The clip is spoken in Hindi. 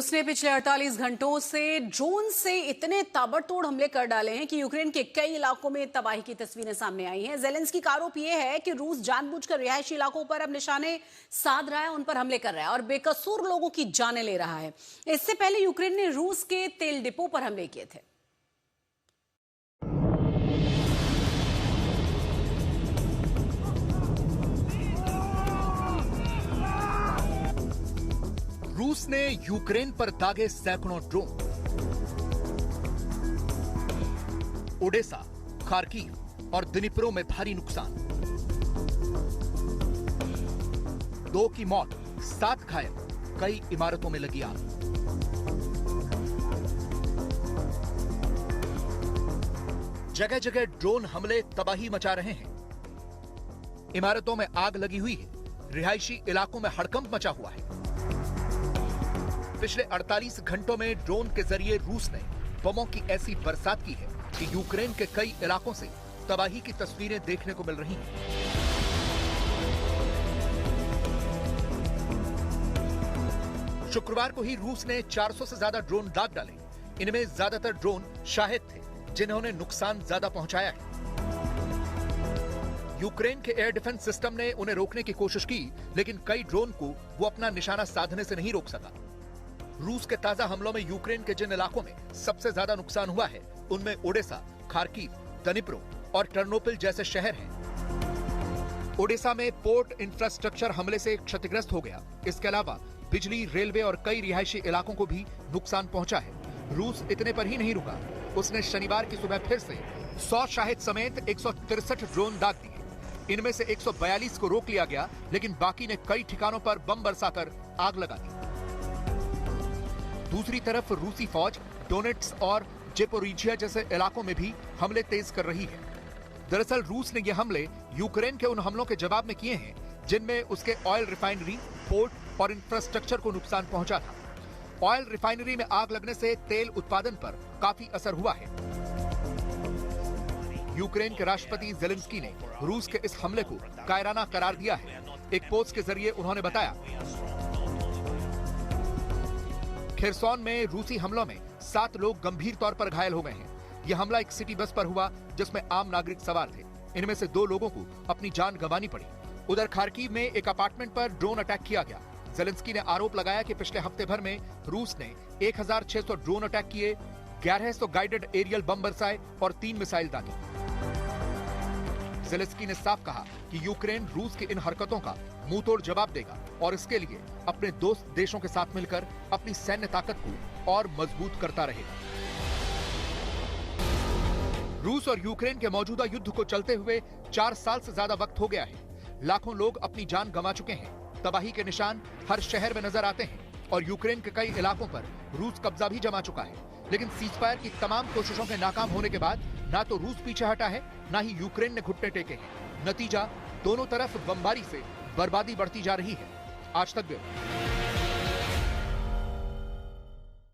रूस ने पिछले 48 घंटों से ड्रोन से इतने ताबड़तोड़ हमले कर डाले हैं कि यूक्रेन के कई इलाकों में तबाही की तस्वीरें सामने आई हैं। ज़ेलेंस्की का आरोप यह है कि रूस जानबूझकर रिहायशी इलाकों पर अब निशाने साध रहा है, उन पर हमले कर रहा है और बेकसूर लोगों की जानें ले रहा है। इससे पहले यूक्रेन ने रूस के तेल डिपो पर हमले किए थे। रूस ने यूक्रेन पर दागे सैकड़ों ड्रोन। ओडेसा, खार्किव और दिनिप्रो में भारी नुकसान। 2 की मौत, 7 घायल, कई इमारतों में लगी आग। जगह जगह ड्रोन हमले तबाही मचा रहे हैं। इमारतों में आग लगी हुई है, रिहायशी इलाकों में हड़कंप मचा हुआ है। पिछले 48 घंटों में ड्रोन के जरिए रूस ने बमों की ऐसी बरसात की है कि यूक्रेन के कई इलाकों से तबाही की तस्वीरें देखने को मिल रही हैं। शुक्रवार को ही रूस ने 400 से ज्यादा ड्रोन दाग डाले। इनमें ज्यादातर ड्रोन शाहिद थे, जिन्होंने नुकसान ज्यादा पहुंचाया है। यूक्रेन के एयर डिफेंस सिस्टम ने उन्हें रोकने की कोशिश की, लेकिन कई ड्रोन को वो अपना निशाना साधने से नहीं रोक सका। रूस के ताजा हमलों में यूक्रेन के जिन इलाकों में सबसे ज्यादा नुकसान हुआ है, उनमें ओडेसा, खार्किव, दनिप्रो और टर्नोपिल जैसे शहर हैं। ओडेसा में पोर्ट इंफ्रास्ट्रक्चर हमले से क्षतिग्रस्त हो गया। इसके अलावा बिजली, रेलवे और कई रिहायशी इलाकों को भी नुकसान पहुंचा है। रूस इतने पर ही नहीं रुका, उसने शनिवार की सुबह फिर से 100 शाहिद समेत 163 ड्रोन दाग दिए। इनमें से 142 को रोक लिया गया, लेकिन बाकी ने कई ठिकानों पर बम बरसाकर आग लगा दी। दूसरी तरफ रूसी फौज डोनेट्स और जेपोरिजिया जैसे इलाकों में भी हमले तेज कर रही है। दरअसल रूस ने ये हमले यूक्रेन के उन हमलों के जवाब में किए हैं जिनमें उसके ऑयल रिफाइनरी, पोर्ट और इंफ्रास्ट्रक्चर को नुकसान पहुंचा था। ऑयल रिफाइनरी में आग लगने से तेल उत्पादन पर काफी असर हुआ है। यूक्रेन के राष्ट्रपति ज़ेलेंस्की ने रूस के इस हमले को कायराना करार दिया है। एक पोस्ट के जरिए उन्होंने बताया, खेरसौन में रूसी हमलों में 7 लोग गंभीर तौर पर घायल हो गए हैं। यह हमला एक सिटी बस पर हुआ जिसमें आम नागरिक सवार थे। इनमें से 2 लोगों को अपनी जान गंवानी पड़ी। उधर खार्किव में एक अपार्टमेंट पर ड्रोन अटैक किया गया। ज़ेलेंस्की ने आरोप लगाया कि पिछले हफ्ते भर में रूस ने 1600 ड्रोन अटैक किए, 1100 गाइडेड एरियल बम बरसाए और 3 मिसाइल दागे। ज़ेलेंस्की ने साफ कहा कि यूक्रेन रूस की इन हरकतों का मुंहतोड़ जवाब देगा और इसके लिए अपने दोस्त देशों के साथ मिलकर अपनी सैन्य ताकत को और मजबूत करता रहेगा। रूस और यूक्रेन के मौजूदा युद्ध को चलते हुए 4 साल से ज्यादा वक्त हो गया है। लाखों लोग अपनी जान गंवा चुके हैं। तबाही के निशान हर शहर में नजर आते हैं और यूक्रेन के कई इलाकों पर रूस कब्जा भी जमा चुका है। लेकिन सीजफायर की तमाम कोशिशों के नाकाम होने के बाद ना तो रूस पीछे हटा है, ना ही यूक्रेन ने घुटने टेके हैं। नतीजा, दोनों तरफ बमबारी से बर्बादी बढ़ती जा रही है। आज तक ब्यूरो।